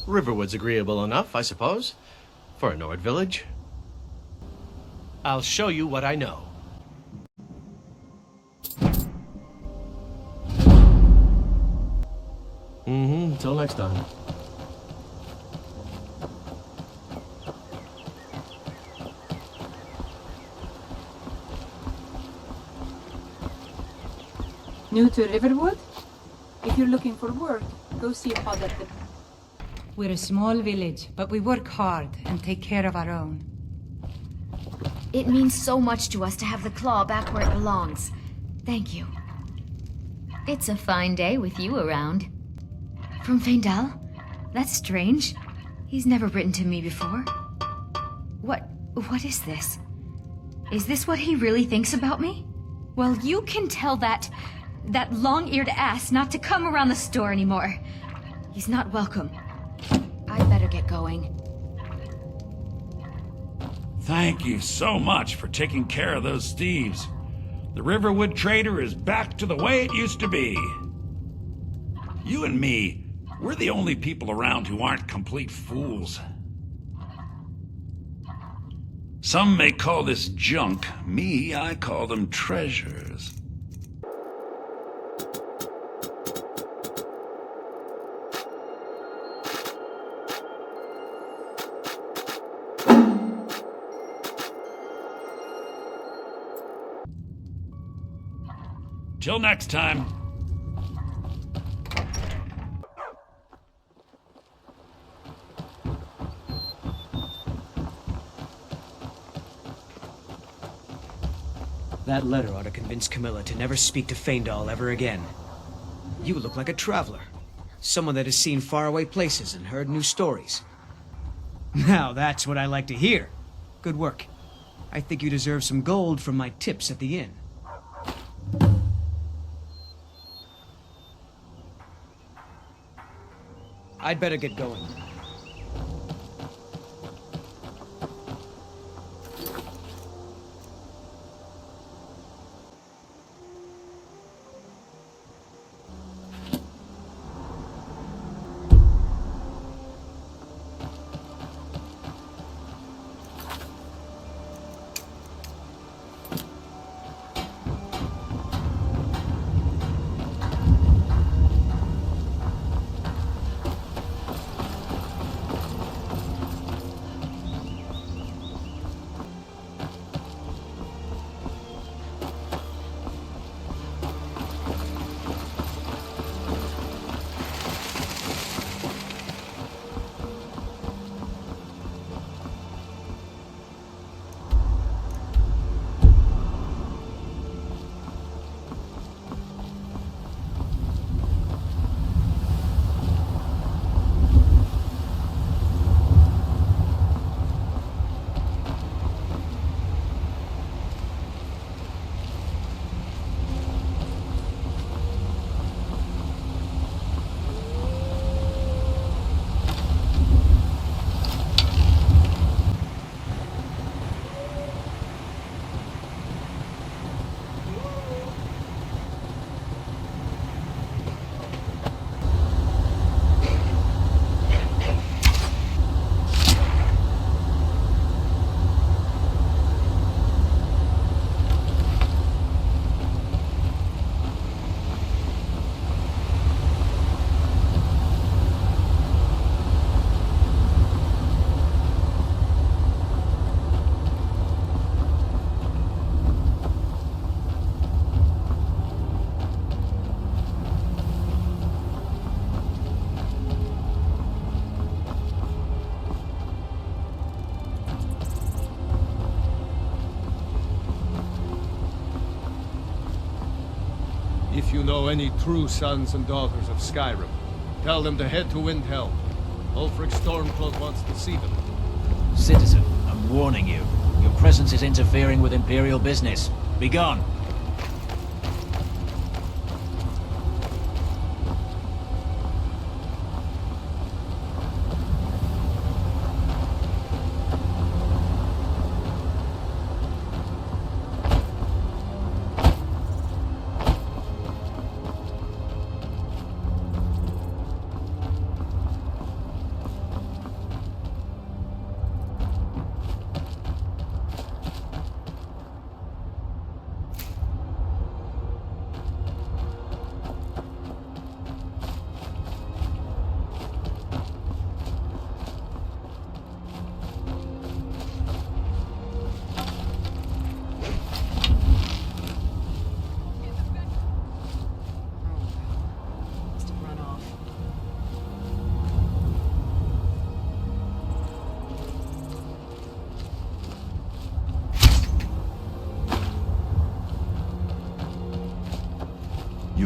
Riverwood's agreeable enough, I suppose, for a Nord village. I'll show you what I know. Until next time. New to Riverwood? If you're looking for work, go see Pod at the... We're a small village, but we work hard and take care of our own. It means so much to us to have the claw back where it belongs. Thank you. It's a fine day with you around. From Faendal? That's strange. He's never written to me before. What is this? Is this what he really thinks about me? Well, you can tell that long-eared ass not to come around the store anymore. He's not welcome. I'd better get going. Thank you so much for taking care of those thieves. The Riverwood trader is back to the way it used to be. You and me, we're the only people around who aren't complete fools. Some may call this junk. Me, I call them treasures. Till next time. That letter ought to convince Camilla to never speak to Faendal ever again. You look like a traveler. Someone that has seen faraway places and heard new stories. Now that's what I like to hear. Good work. I think you deserve some gold from my tips at the inn. I'd better get going. If you know any true sons and daughters of Skyrim, tell them to head to Windhelm. Ulfric Stormcloak wants to see them. Citizen, I'm warning you. Your presence is interfering with Imperial business. Be gone.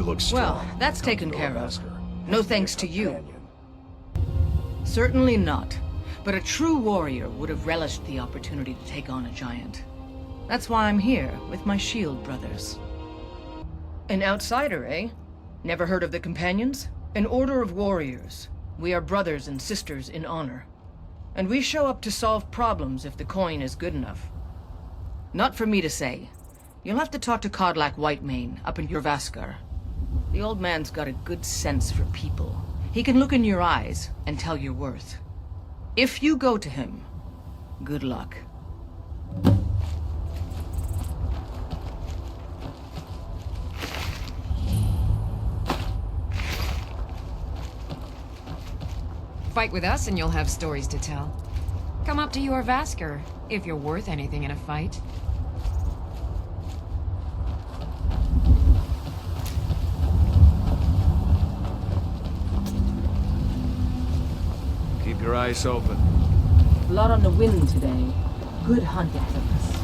You look strong. Well, that's Come taken to care of. Heimskr. No thanks to you. Certainly not. But a true warrior would have relished the opportunity to take on a giant. That's why I'm here, with my shield brothers. An outsider, eh? Never heard of the Companions? An order of warriors. We are brothers and sisters in honor. And we show up to solve problems if the coin is good enough. Not for me to say. You'll have to talk to Kodlak Whitemane up in Jorvaskar. The old man's got a good sense for people. He can look in your eyes and tell your worth. If you go to him, good luck. Fight with us and you'll have stories to tell. Come up to your Vasker, if you're worth anything in a fight. Keep your eyes open. Blood on the wind today. Good hunt ahead of us.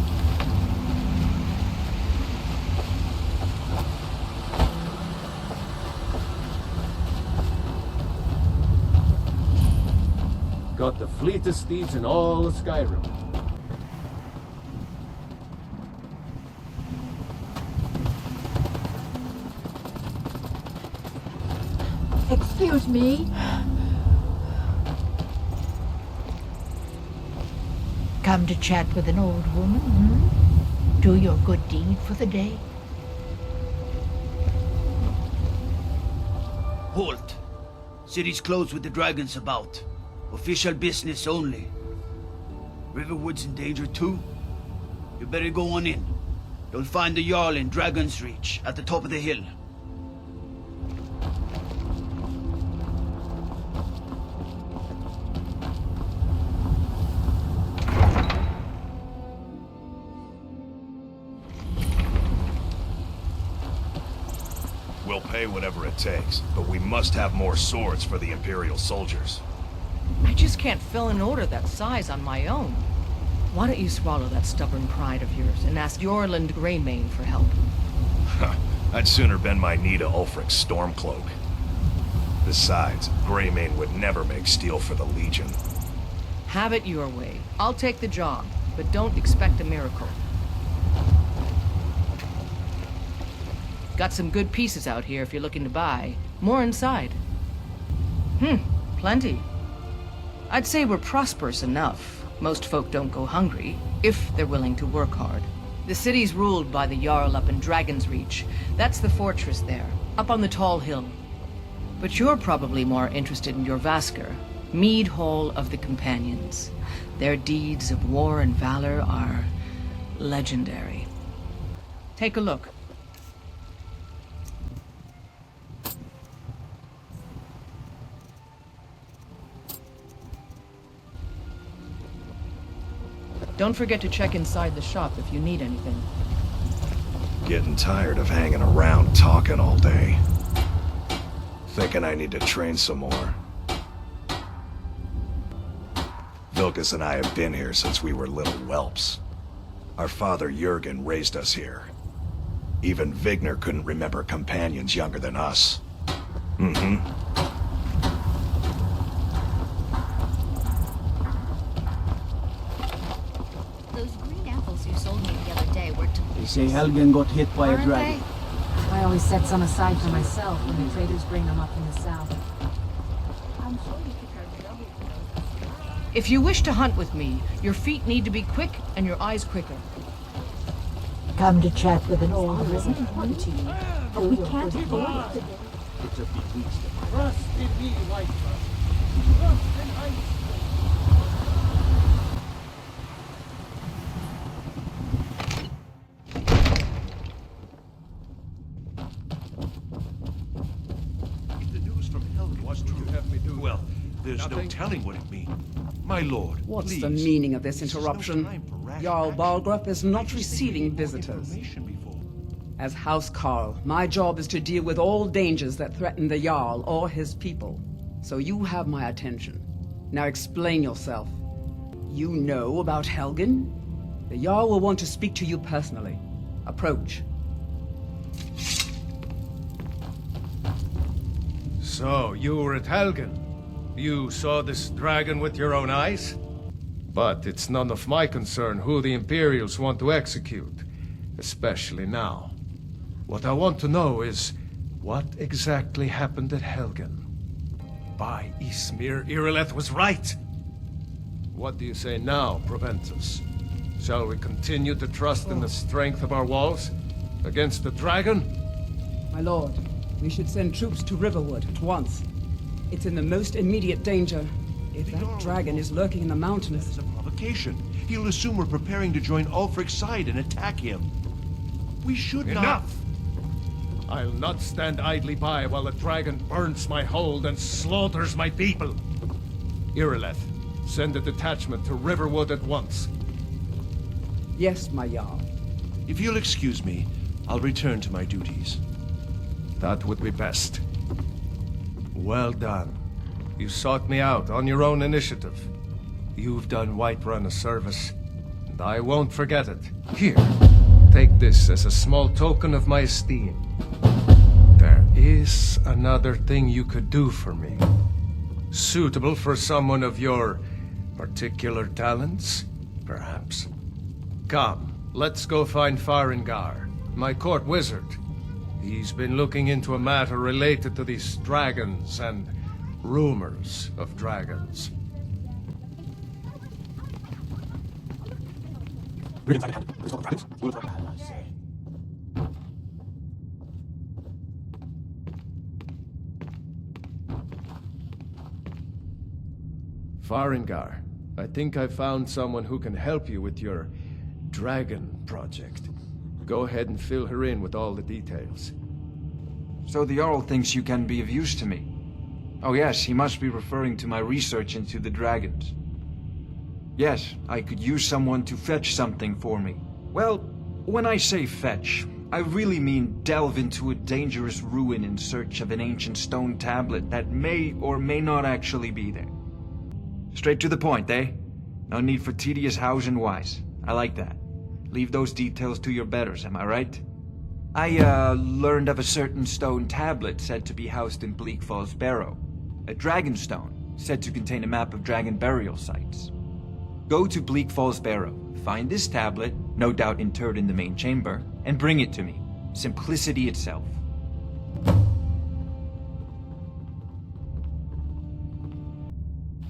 Got the fleetest steeds in all of Skyrim. Excuse me? Come to chat with an old woman, hmm? Do your good deed for the day? Halt! City's closed with the dragons about. Official business only. Riverwood's in danger too. You better go on in. You'll find the Jarl in Dragon's Reach, at the top of the hill. We'll pay whatever it takes, but we must have more swords for the Imperial soldiers. I just can't fill an order that size on my own. Why don't you swallow that stubborn pride of yours and ask Eorlund Greymane for help? I'd sooner bend my knee to Ulfric's Stormcloak. Besides, Greymane would never make steel for the Legion. Have it your way. I'll take the job, but don't expect a miracle. Got some good pieces out here if you're looking to buy. More inside. Plenty. I'd say we're prosperous enough. Most folk don't go hungry, if they're willing to work hard. The city's ruled by the Jarl up in Dragon's Reach. That's the fortress there, up on the tall hill. But you're probably more interested in your Vasker, Mead Hall of the Companions. Their deeds of war and valor are legendary. Take a look. Don't forget to check inside the shop if you need anything. Getting tired of hanging around talking all day. Thinking I need to train some more. Vilkas and I have been here since we were little whelps. Our father Jurgen raised us here. Even Vigner couldn't remember companions younger than us. They say Helgen got hit by a dragon. I always set some aside for myself when the traders bring them up in the south. If you wish to hunt with me, your feet need to be quick and your eyes quicker. Come to chat with an old woman. But we can't afford it. It's a few weeks to Trust in me, Whiterun. Trust in Heimskr. Well, there's no telling what it means. My lord, What's please. the meaning of this interruption? Jarl Balgrup is not receiving visitors. As House Carl, my job is to deal with all dangers that threaten the Jarl or his people. So you have my attention. Now explain yourself. You know about Helgen? The Jarl will want to speak to you personally. Approach. So, you were at Helgen. You saw this dragon with your own eyes? But it's none of my concern who the Imperials want to execute, especially now. What I want to know is, what exactly happened at Helgen? By Ysmir, Eorlund was right! What do you say now, Proventus? Shall we continue to trust in the strength of our walls? Against the dragon? My lord, we should send troops to Riverwood at once. It's in the most immediate danger. If that dragon is lurking in the mountains... It's a provocation. He'll assume we're preparing to join Ulfric's side and attack him. We should not... Enough! I'll not stand idly by while the dragon burns my hold and slaughters my people. Eorlund, send a detachment to Riverwood at once. Yes, my Jarl. If you'll excuse me, I'll return to my duties. That would be best. Well done. You sought me out on your own initiative. You've done Whiterun a service, and I won't forget it. Here, take this as a small token of my esteem. There is another thing you could do for me. Suitable for someone of your particular talents, perhaps. Come, let's go find Faendal, my court wizard. He's been looking into a matter related to these dragons and rumors of dragons. Faendal, I think I found someone who can help you with your dragon project. Go ahead and fill her in with all the details. So the Jarl thinks you can be of use to me. Oh yes, he must be referring to my research into the dragons. Yes, I could use someone to fetch something for me. Well, when I say fetch, I really mean delve into a dangerous ruin in search of an ancient stone tablet that may or may not actually be there. Straight to the point, eh? No need for tedious hows and whys. I like that. Leave those details to your betters, am I right? I, learned of a certain stone tablet said to be housed in Bleak Falls Barrow. A dragon stone, said to contain a map of dragon burial sites. Go to Bleak Falls Barrow, find this tablet, no doubt interred in the main chamber, and bring it to me. Simplicity itself.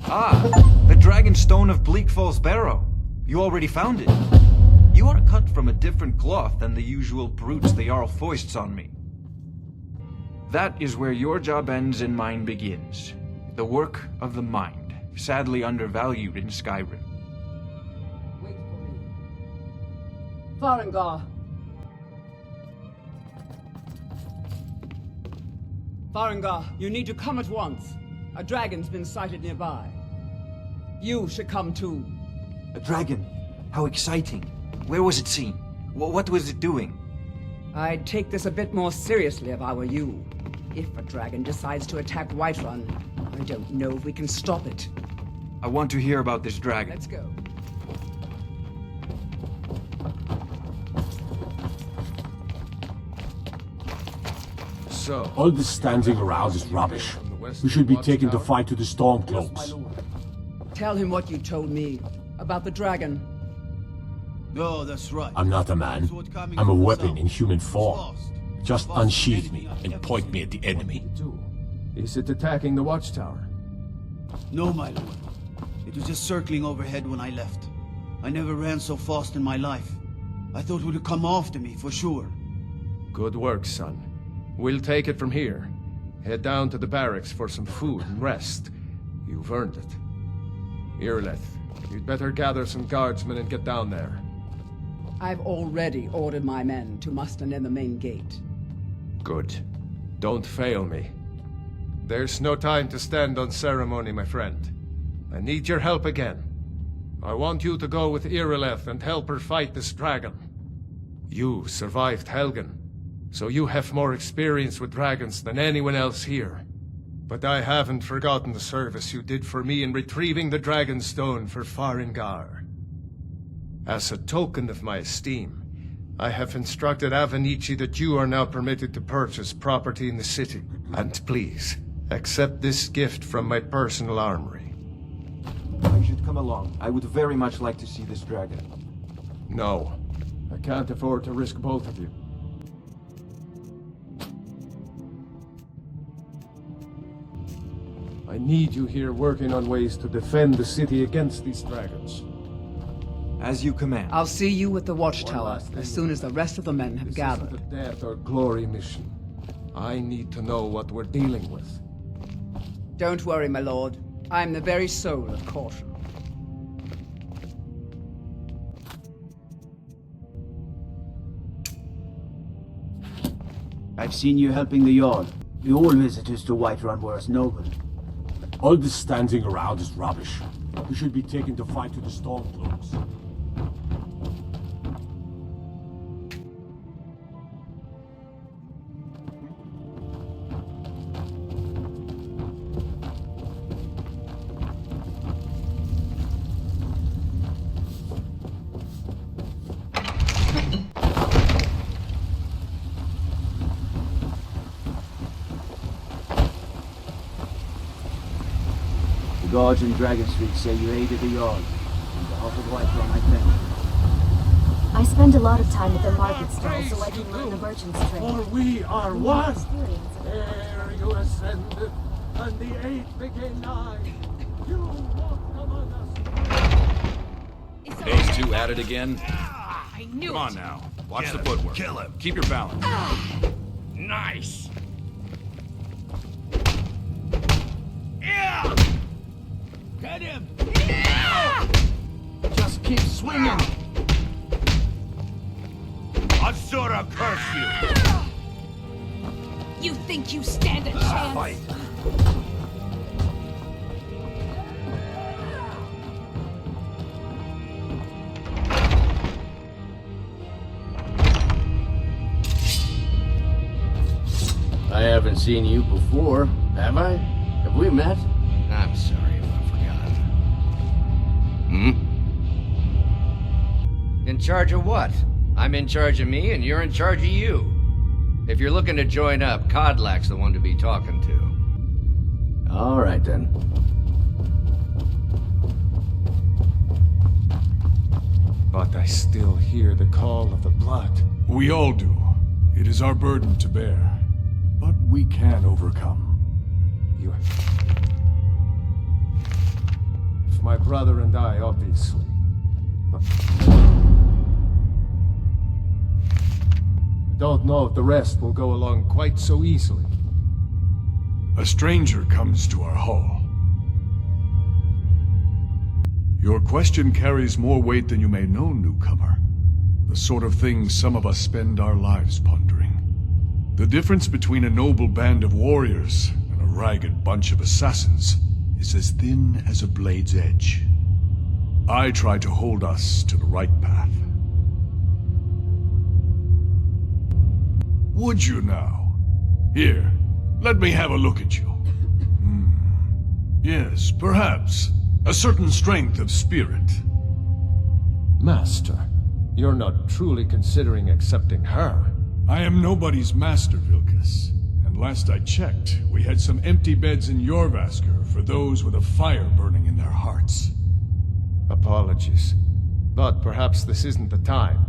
Ah, the dragon stone of Bleak Falls Barrow. You already found it. You are cut from a different cloth than the usual brutes the Jarl foists on me. That is where your job ends and mine begins. The work of the mind, sadly undervalued in Skyrim. Wait for me. Faendal. Faendal, you need to come at once. A dragon's been sighted nearby. You should come too. A dragon? How exciting. Where was it seen? What was it doing? I'd take this a bit more seriously if I were you. If a dragon decides to attack Whiterun, I don't know if we can stop it. I want to hear about this dragon. Let's go. So, all this standing around is rubbish. We should be taking the fight to the Stormcloaks. Tell him what you told me about the dragon. No, that's right. I'm not a man. I'm a weapon in human form. Just unsheath me and point me at the enemy. Is it attacking the watchtower? No, my lord. It was just circling overhead when I left. I never ran so fast in my life. I thought it would come after me, for sure. Good work, son. We'll take it from here. Head down to the barracks for some food and rest. You've earned it. Eorlund, you'd better gather some guardsmen and get down there. I've already ordered my men to muster near the main gate. Good. Don't fail me. There's no time to stand on ceremony, my friend. I need your help again. I want you to go with Eorlund and help her fight this dragon. You survived Helgen, so you have more experience with dragons than anyone else here. But I haven't forgotten the service you did for me in retrieving the Dragon Stone for Faendal. As a token of my esteem, I have instructed Avenici that you are now permitted to purchase property in the city. And please, Accept this gift from my personal armory. I should come along. I would very much like to see this dragon. No. I can't afford to risk both of you. I need you here working on ways to defend the city against these dragons. As you command. I'll see you at the watchtower as soon as the rest of the men have gathered. This isn't a death or glory mission. I need to know what we're dealing with. Don't worry, my lord. I'm the very soul of caution. I've seen you helping the Jarl. All visitors to Whiterun were as noble. All this standing around is rubbish. We should be taking the fight to the Stormcloaks. The guards in Dragon Street say you aided the Jarl. On behalf of Whiterun, I thank you. I spend a lot of time at the market stall so I can learn the merchant's trade. For we are one. Experience. Ere you ascended, and the age became nigh. You walked among us. Those two at it again? I knew Come on now. Watch the footwork. Kill him. Keep your balance. Nice! Get him! Just keep swinging! Asura curse you! You think you stand a chance? Fight! I haven't seen you before, have I? Have we met? I'm sorry if I forgot. In charge of what? I'm in charge of me, and you're in charge of you. If you're looking to join up, Kodlak's the one to be talking to. All right, then. But I still hear the call of the blood. We all do. It is our burden to bear. But we can overcome. You... If my brother and I, obviously. But... I don't know if the rest will go along quite so easily. A stranger comes to our hall. Your question carries more weight than you may know, newcomer. The sort of thing some of us spend our lives pondering. The difference between a noble band of warriors and a ragged bunch of assassins is as thin as a blade's edge. I try to hold us to the right path. Would you now? Here, let me have a look at you. Yes, perhaps. A certain strength of spirit. Master, you're not truly considering accepting her. I am nobody's master, Vilkas. And last I checked, we had some empty beds in Jorvaskr for those with a fire burning in their hearts. Apologies. But perhaps this isn't the time.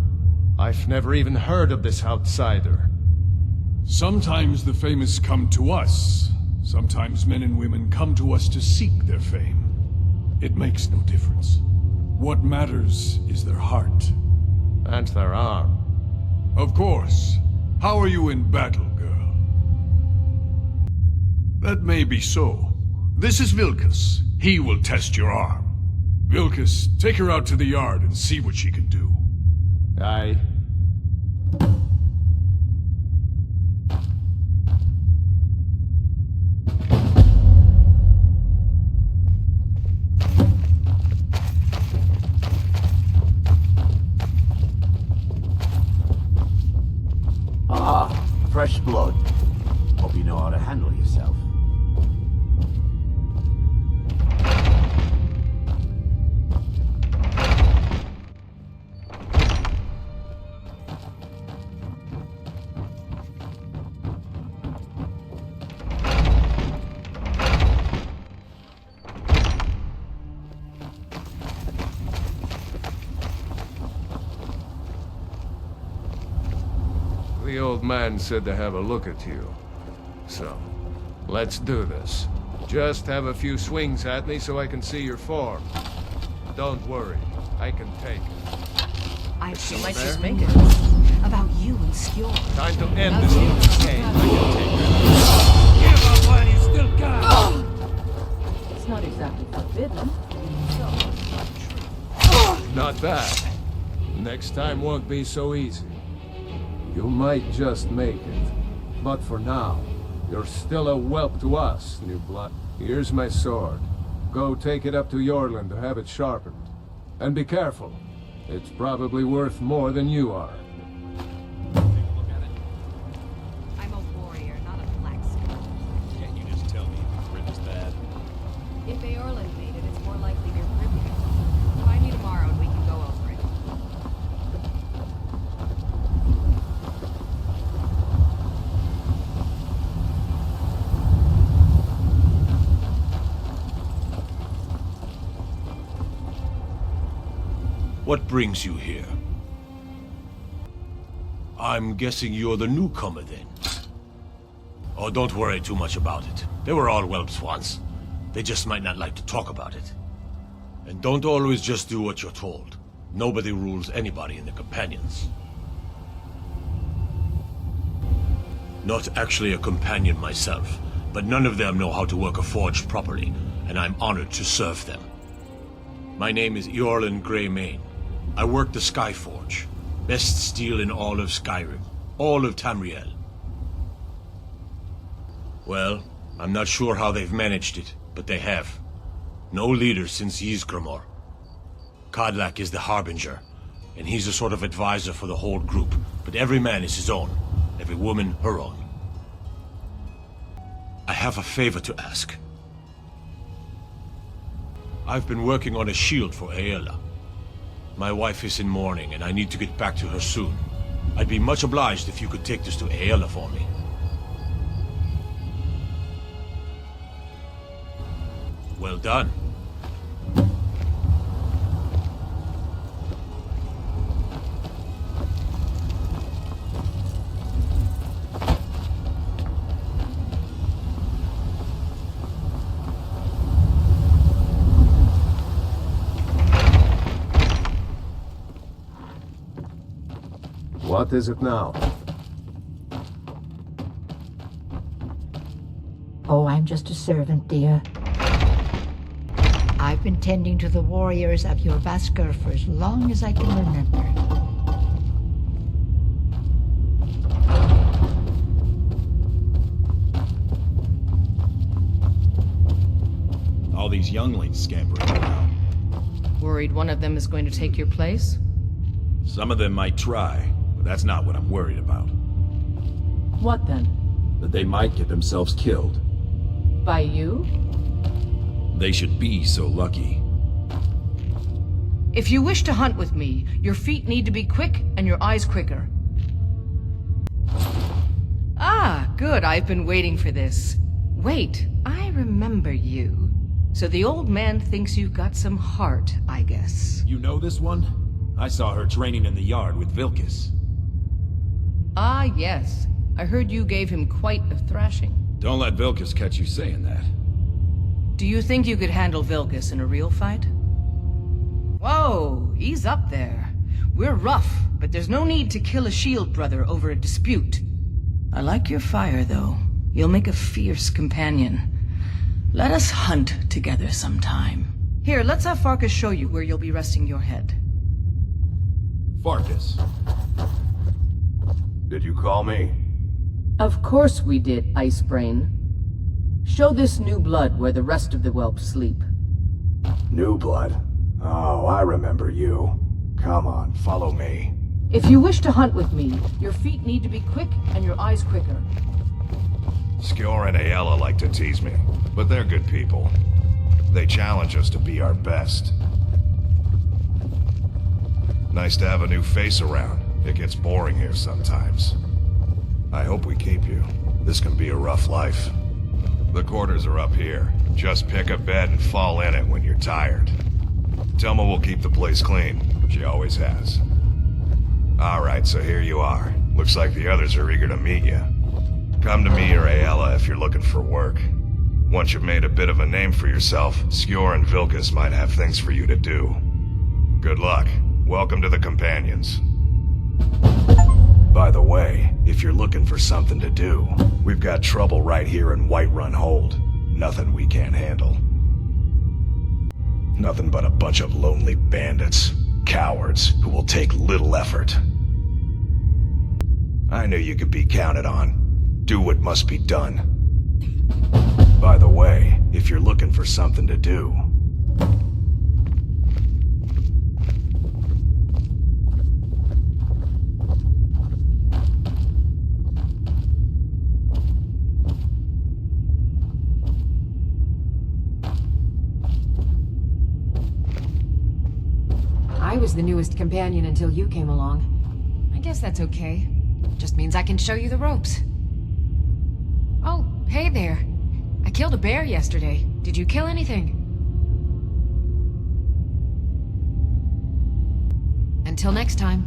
I've never even heard of this outsider. Sometimes the famous come to us. Sometimes men and women come to us to seek their fame. It makes no difference. What matters is their heart. And their arm. Of course. How are you in battle, girl? That may be so. This is Vilkas. He will test your arm. Vilkas, take her out to the yard and see what she can do. Aye. Fresh blood. Hope you know how to handle yourself. The old man said to have a look at you. So, let's do this. Just have a few swings at me so I can see your form. Don't worry, I can take it. I Still might there? just make it. About you and Skjor. Time to end this little game. I can take it. Give up while you still can! It's not exactly forbidden. Not bad. Next time won't be so easy. You might just make it. But for now, you're still a whelp to us, new blood. Here's my sword. Go take it up to Eorlund to have it sharpened. And be careful. It's probably worth more than you are. I'm a warrior, not a blacksmith. Can't you just tell me if the grip is bad? If Eorlund made it, it's more likely your grip is. Find me tomorrow and we can go over it. What brings you here? I'm guessing you're the newcomer then. Oh, don't worry too much about it. They were all whelps once. They just might not like to talk about it. And don't always just do what you're told. Nobody rules anybody in the companions. Not actually a companion myself, but none of them know how to work a forge properly, and I'm honored to serve them. My name is Eorlund Greymane. I work the Skyforge. Best steel in all of Skyrim. All of Tamriel. Well, I'm not sure how they've managed it, but they have. No leader since Heimskr. Kodlak is the Harbinger, and he's a sort of advisor for the whole group, but every man is his own. Every woman her own. I have a favor to ask. I've been working on a shield for Aela. My wife is in mourning, and I need to get back to her soon. I'd be much obliged if you could take this to Aela for me. Well done. What is it now? Oh, I'm just a servant, dear. I've been tending to the warriors of your Heimskr for as long as I can remember. All these younglings scampering around. Worried one of them is going to take your place? Some of them might try, but that's not what I'm worried about. What then? That they might get themselves killed. By you? They should be so lucky. If you wish to hunt with me, your feet need to be quick and your eyes quicker. Ah, good. I've been waiting for this. Wait, I remember you. So the old man thinks you've got some heart, I guess. You know this one? I saw her training in the yard with Vilkas. Ah, yes. I heard you gave him quite a thrashing. Don't let Vilkas catch you saying that. Do you think you could handle Vilkas in a real fight? Whoa, ease up there. We're rough, but there's no need to kill a shield brother over a dispute. I like your fire, though. You'll make a fierce companion. Let us hunt together sometime. Here, let's have Farkas show you where you'll be resting your head. Farkas. Did you call me? Of course we did, Icebrain. Show this new blood where the rest of the whelps sleep. New blood? Oh, I remember you. Come on, follow me. If you wish to hunt with me, your feet need to be quick and your eyes quicker. Skjor and Aela like to tease me, but they're good people. They challenge us to be our best. Nice to have a new face around. It gets boring here sometimes. I hope we keep you. This can be a rough life. The quarters are up here. Just pick a bed and fall in it when you're tired. Telma will keep the place clean. She always has. Alright, so here you are. Looks like the others are eager to meet you. Come to me or Aela if you're looking for work. Once you've made a bit of a name for yourself, Skjor and Vilkas might have things for you to do. Good luck. Welcome to the Companions. By the way, if you're looking for something to do, we've got trouble right here in Whiterun Hold. Nothing we can't handle. Nothing but a bunch of lonely bandits. Cowards who will take little effort. I knew you could be counted on. Do what must be done. By the way, if you're looking for something to do... I was the newest companion until you came along. I guess that's okay. Just means I can show you the ropes. Oh, hey there. I killed a bear yesterday. Did you kill anything? Until next time.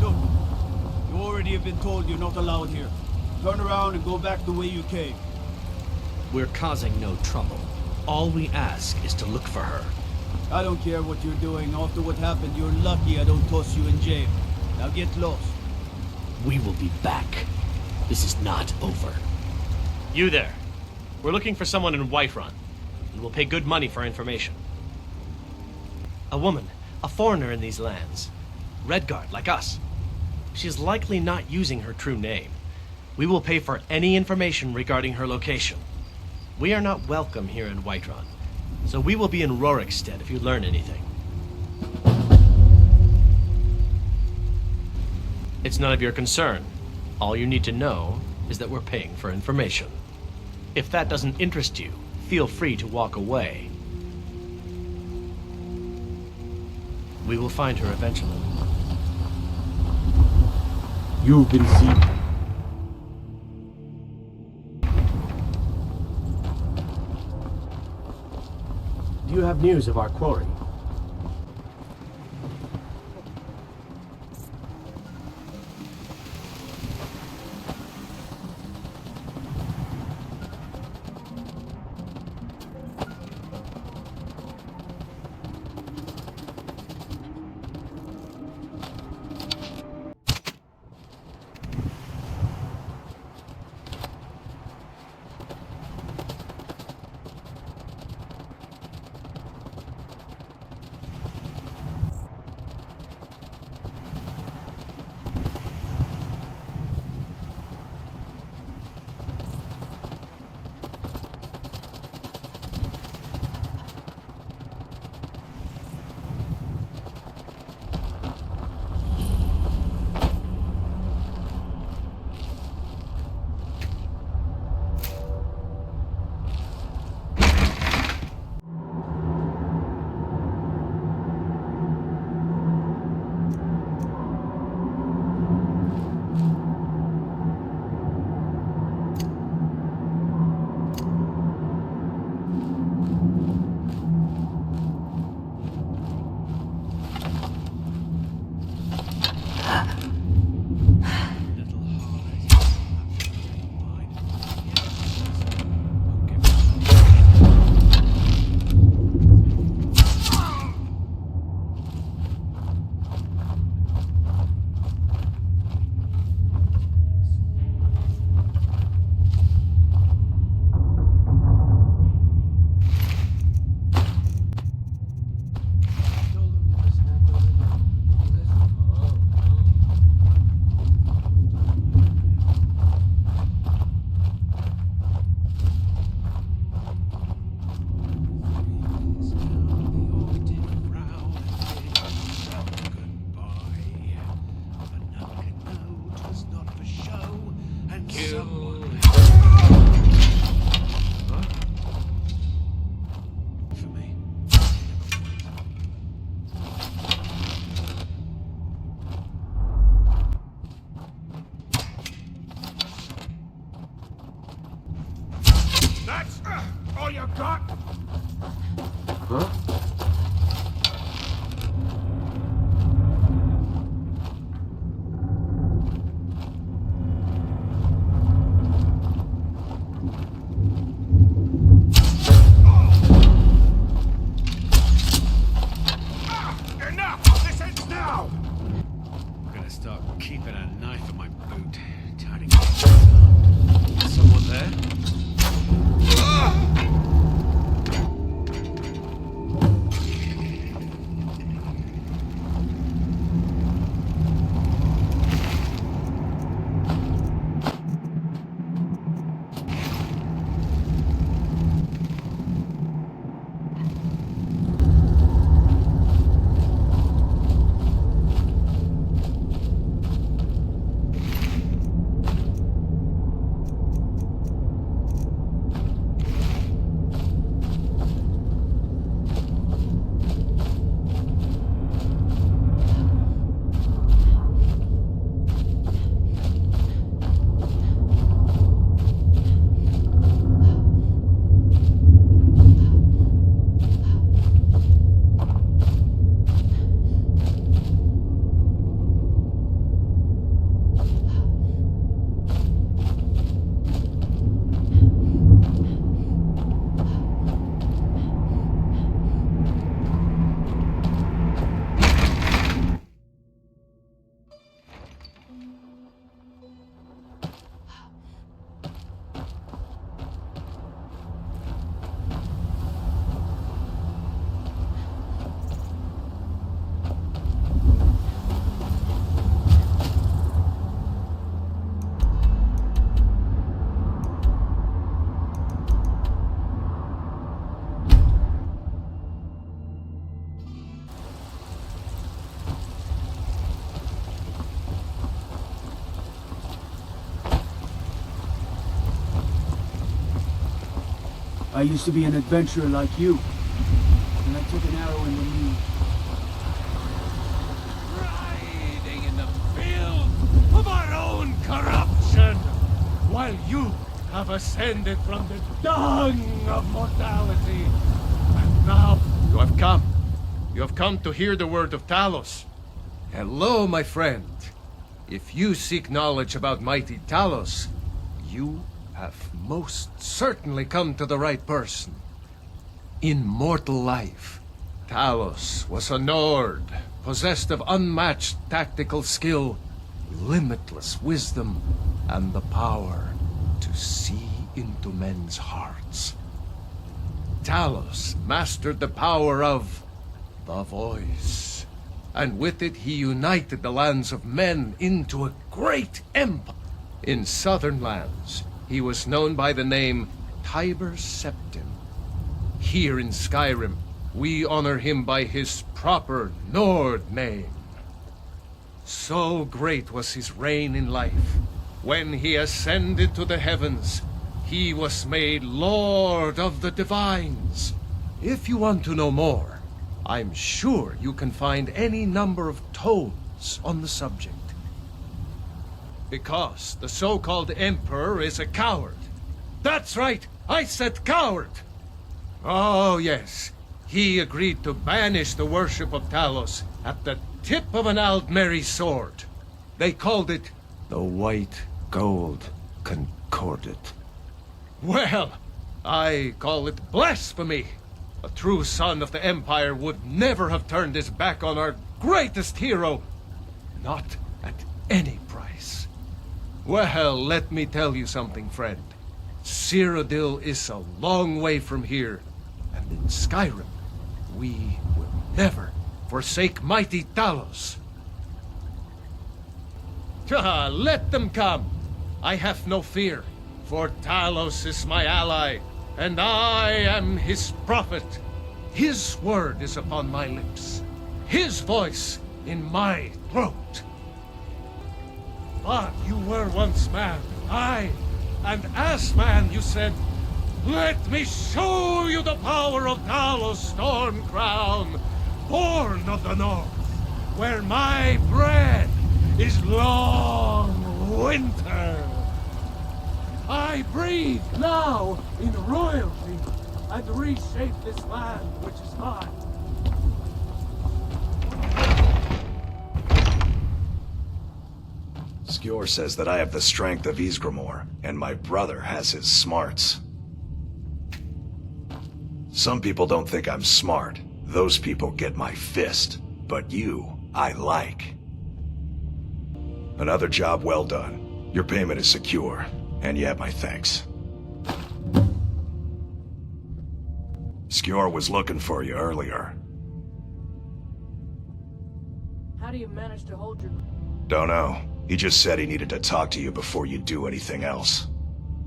Look, you already have been told you're not allowed here. Turn around and go back the way you came. We're causing no trouble. All we ask is to look for her. I don't care what you're doing. After what happened, you're lucky I don't toss you in jail. Now get lost. We will be back. This is not over. You there. We're looking for someone in Whiterun. And we'll pay good money for information. A woman, a foreigner in these lands. Redguard, like us. She's likely not using her true name. We will pay for any information regarding her location. We are not welcome here in Whiterun, so we will be in Rorikstead if you learn anything. It's none of your concern. All you need to know is that we're paying for information. If that doesn't interest you, feel free to walk away. We will find her eventually. You've been seen. Do you have news of our quarry? huh? Enough! This ends now! I'm gonna start keeping a knife in my boot. Tidying up. Someone there? I used to be an adventurer like you, and I took an arrow in the knee. Riding in the field of our own corruption, while you have ascended from the dung of mortality. And now you have come. You have come to hear the word of Talos. Hello, my friend. If you seek knowledge about mighty Talos, you have most certainly come to the right person. In mortal life, Talos was a Nord, possessed of unmatched tactical skill, limitless wisdom, and the power to see into men's hearts. Talos mastered the power of the voice, and with it he united the lands of men into a great empire. In southern lands, he was known by the name Tiber Septim. Here in Skyrim, we honor him by his proper Nord name. So great was his reign in life. When he ascended to the heavens, he was made Lord of the Divines. If you want to know more, I'm sure you can find any number of tomes on the subject. Because the so-called Emperor is a coward. That's right, I said coward! Oh yes, he agreed to banish the worship of Talos at the tip of an Aldmeri sword. They called it the White Gold Concordat. Well, I call it blasphemy. A true son of the Empire would never have turned his back on our greatest hero. Not at any price. Well, let me tell you something, friend. Cyrodiil is a long way from here, and in Skyrim, we will never forsake mighty Talos. Let them come. I have no fear, for Talos is my ally, and I am his prophet. His word is upon my lips, his voice in my throat. But you were once man, aye, and as man you said, "Let me show you the power of Talos Stormcrown, born of the north, where my bread is long winter. I breathe now in royalty, and reshape this land, which is mine. Skjor says that I have the strength of Heimskr, and my brother has his smarts. Some people don't think I'm smart. Those people get my fist. But you, I like. Another job well done. Your payment is secure, and you have my thanks. Skjor was looking for you earlier. How do you manage to hold your... Don't know. He just said he needed to talk to you before you do anything else.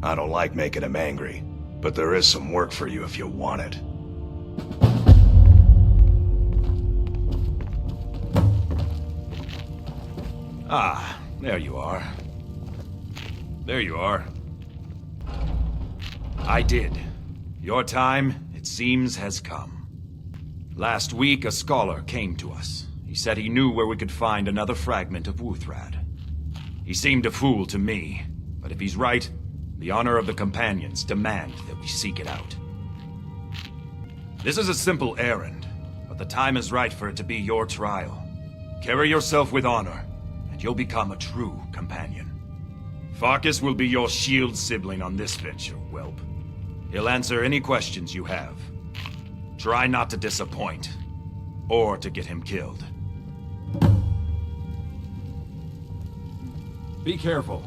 I don't like making him angry, but there is some work for you if you want it. Ah, there you are. There you are. I did. Your time, it seems, has come. Last week, a scholar came to us. He said he knew where we could find another fragment of Wuuthrad. He seemed a fool to me, but if he's right, the honor of the Companions demand that we seek it out. This is a simple errand, but the time is right for it to be your trial. Carry yourself with honor, and you'll become a true companion. Farkas will be your shield sibling on this venture, whelp. He'll answer any questions you have. Try not to disappoint, or to get him killed. Be careful.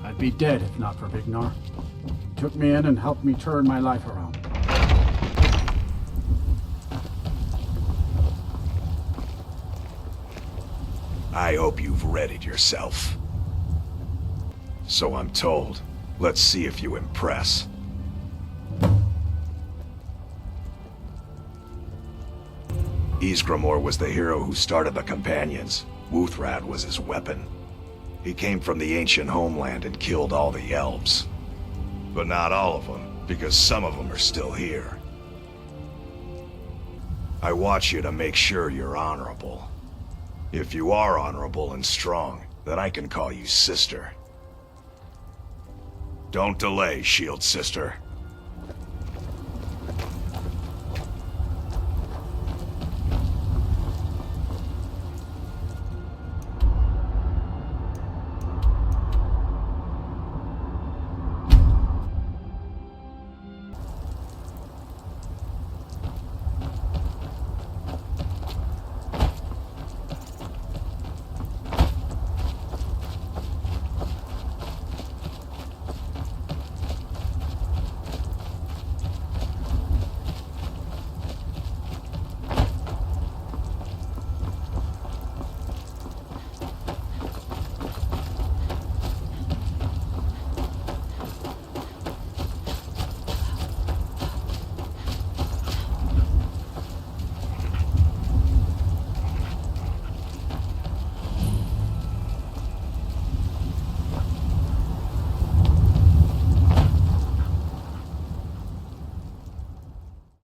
I'd be dead if not for Vignar. He took me in and helped me turn my life around. I hope you've readied yourself. So I'm told. Let's see if you impress. Heimskr was the hero who started the Companions. Wuuthrad was his weapon. He came from the ancient homeland and killed all the elves. But not all of them, because some of them are still here. I watch you to make sure you're honorable. If you are honorable and strong, then I can call you sister. Don't delay, Shield Sister.